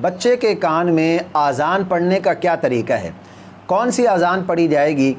بچے کے کان میں اذان پڑھنے کا کیا طریقہ ہے؟ کون سی اذان پڑھی جائے گی؟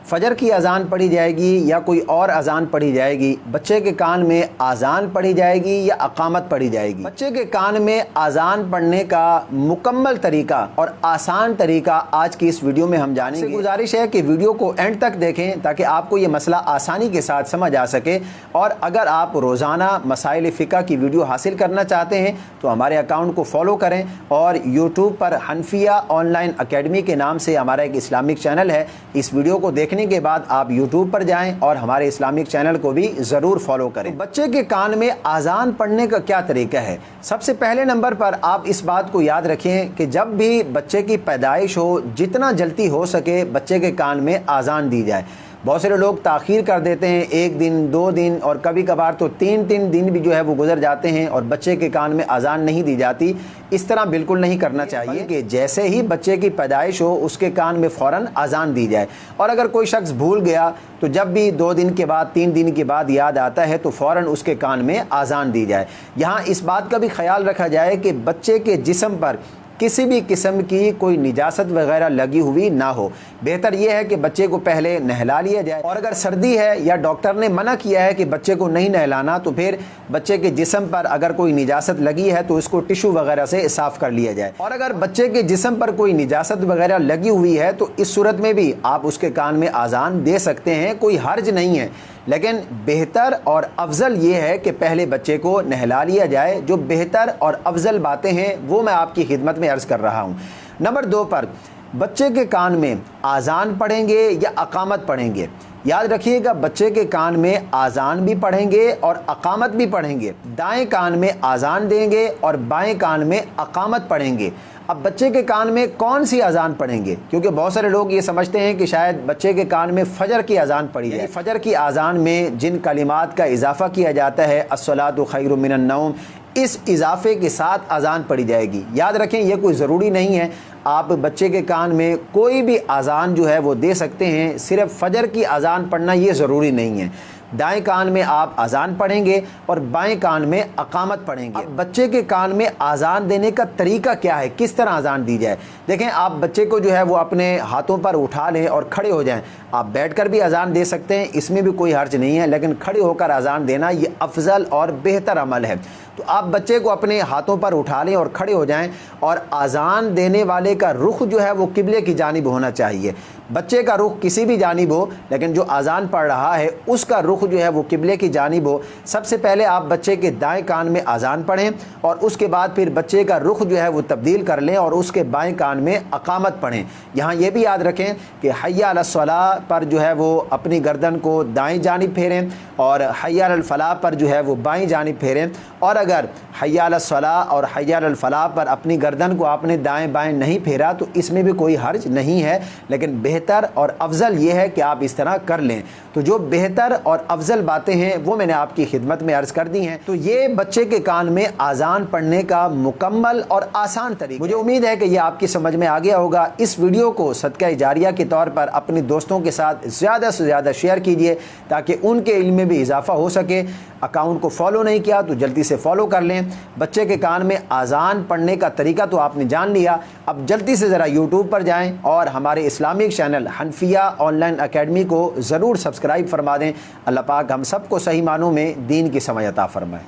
فجر کی اذان پڑھی جائے گی یا کوئی اور اذان پڑھی جائے گی؟ بچے کے کان میں اذان پڑھی جائے گی یا اقامت پڑھی جائے گی؟ بچے کے کان میں اذان پڑھنے کا مکمل طریقہ اور آسان طریقہ آج کی اس ویڈیو میں ہم جانیں گے۔ گزارش ہے کہ ویڈیو کو اینڈ تک دیکھیں تاکہ آپ کو یہ مسئلہ آسانی کے ساتھ سمجھ آ سکے، اور اگر آپ روزانہ مسائل فقہ کی ویڈیو حاصل کرنا چاہتے ہیں تو ہمارے اکاؤنٹ کو فالو کریں، اور YouTube per Hanafia on line academy کے نام سے ہمارا ایک اسلامک چینل ہے۔ اس ویڈیو کو دیکھنے کے بعد آپ یوٹیوب پر جائیں اور ہمارے اسلامک چینل کو بھی ضرور فالو کریں۔ بچے کے کان میں اذان پڑھنے کا کیا طریقہ ہے؟ سب سے پہلے نمبر پر آپ اس بات کو یاد رکھیں کہ جب بھی بچے کی پیدائش ہو، جتنا جلدی ہو سکے بچے کے کان میں اذان دی جائے۔ بہت سارے لوگ تاخیر کر دیتے ہیں، 1 دن 2 دن اور کبھی کبھار تو 3 دن بھی جو ہے وہ گزر جاتے ہیں اور بچے کے کان میں اذان نہیں دی جاتی۔ اس طرح بالکل نہیں کرنا چاہیے کہ جیسے ہی بچے کی پیدائش ہو اس کے کان میں فوراً اذان دی جائے، اور اگر کوئی شخص بھول گیا تو جب بھی 2 دن کے بعد 3 دن کے بعد یاد آتا ہے تو فوراً اس کے کان میں اذان دی جائے۔ یہاں اس بات کا بھی خیال رکھا جائے کہ بچے کے جسم پر کسی بھی قسم کی کوئی نجاست وغیرہ لگی ہوئی نہ ہو۔ بہتر یہ ہے کہ بچے کو پہلے نہلا لیا جائے، اور اگر سردی ہے یا ڈاکٹر نے منع کیا ہے کہ بچے کو نہیں نہلانا تو پھر بچے کے جسم پر اگر کوئی نجاست لگی ہے تو اس کو ٹشو وغیرہ سے صاف کر لیا جائے۔ اور اگر بچے کے جسم پر کوئی نجاست وغیرہ لگی ہوئی ہے تو اس صورت میں بھی آپ اس کے کان میں اذان دے سکتے ہیں، کوئی حرج نہیں ہے، لیکن بہتر اور افضل یہ ہے کہ پہلے بچے کو نہلا لیا جائے۔ جو بہتر اور افضل باتیں ہیں وہ میں آپ کی خدمت میں عرض کر رہا ہوں۔ نمبر 2 پر بچے کے کان میں اذان پڑھیں گے یا اقامت پڑھیں گے؟ یاد رکھیے گا، بچے کے کان میں اذان بھی پڑھیں گے اور اقامت بھی پڑھیں گے۔ دائیں کان میں اذان دیں گے اور بائیں کان میں اقامت پڑھیں گے۔ اب بچے کے کان میں کون سی اذان پڑھیں گے؟ کیونکہ بہت سارے لوگ یہ سمجھتے ہیں کہ شاید بچے کے کان میں فجر کی اذان پڑھی جائے۔ فجر کی اذان میں جن کلمات کا اضافہ کیا جاتا ہے، الصلاۃ خیر من النوم، اس اضافے کے ساتھ اذان پڑھی جائے گی۔ یاد رکھیں یہ کوئی ضروری نہیں ہے، آپ بچے کے کان میں کوئی بھی اذان جو ہے وہ دے سکتے ہیں، صرف فجر کی اذان پڑھنا یہ ضروری نہیں ہے۔ دائیں کان میں آپ اذان پڑھیں گے اور بائیں کان میں اقامت پڑھیں گے۔ اب بچے کے کان میں اذان دینے کا طریقہ کیا ہے، کس طرح اذان دی جائے؟ دیکھیں، آپ بچے کو جو ہے وہ اپنے ہاتھوں پر اٹھا لیں اور کھڑے ہو جائیں۔ آپ بیٹھ کر بھی اذان دے سکتے ہیں، اس میں بھی کوئی حرج نہیں ہے، لیکن کھڑے ہو کر اذان دینا یہ افضل اور بہتر عمل ہے۔ تو آپ بچے کو اپنے ہاتھوں پر اٹھا لیں اور کھڑے ہو جائیں، اور اذان دینے والے کا رخ جو ہے وہ قبلے کی جانب ہونا چاہیے۔ بچے کا رخ کسی بھی جانب ہو، لیکن جو اذان پڑھ رہا ہے اس کا رخ جو ہے وہ قبلے کی جانب ہو۔ سب سے پہلے آپ بچے کے دائیں کان میں اذان پڑھیں، اور اس کے بعد پھر بچے کا رخ جو ہے وہ تبدیل کر لیں اور اس کے بائیں کان میں اقامت پڑھیں۔ یہاں یہ بھی یاد رکھیں کہ حی علی الصلاۃ پر جو ہے وہ اپنی گردن کو دائیں جانب پھیریں، اور حی علی الفلاح پر جو ہے وہ بائیں جانب پھیریں۔ اور اگر حی علی الصلاۃ اور حی علی الفلاح پر اپنی گردن کو آپ نے دائیں بائیں نہیں پھیرا تو اس میں بھی کوئی حرج نہیں ہے، لیکن بہتر اور افضل یہ ہے کہ آپ اس طرح کر لیں۔ تو جو بہتر اور افضل باتیں ہیں وہ میں نے آپ کی خدمت میں عرض کر دی ہیں۔ تو یہ بچے کے کان میں اذان پڑھنے کا مکمل اور آسان طریقہ۔ مجھے امید ہے کہ یہ آپ کی سمجھ میں آ گیا ہوگا۔ اس ویڈیو کو صدقہ جاریہ کے طور پر اپنے دوستوں کے ساتھ زیادہ سے زیادہ شیئر کیجیے تاکہ ان کے علم میں بھی اضافہ ہو سکے۔ اکاؤنٹ کو فالو نہیں کیا تو جلدی سے فالو کر لیں۔ بچے کے کان میں اذان پڑھنے کا طریقہ تو آپ نے جان لیا، اب جلدی سے ذرا یوٹیوب پر جائیں اور ہمارے Islamic channel Hanafia on line academy کو ضرور سبسکرائب فرما دیں۔ اللہ پاک ہم سب کو صحیح معنوں میں دین کی سمجھ عطا فرمائے۔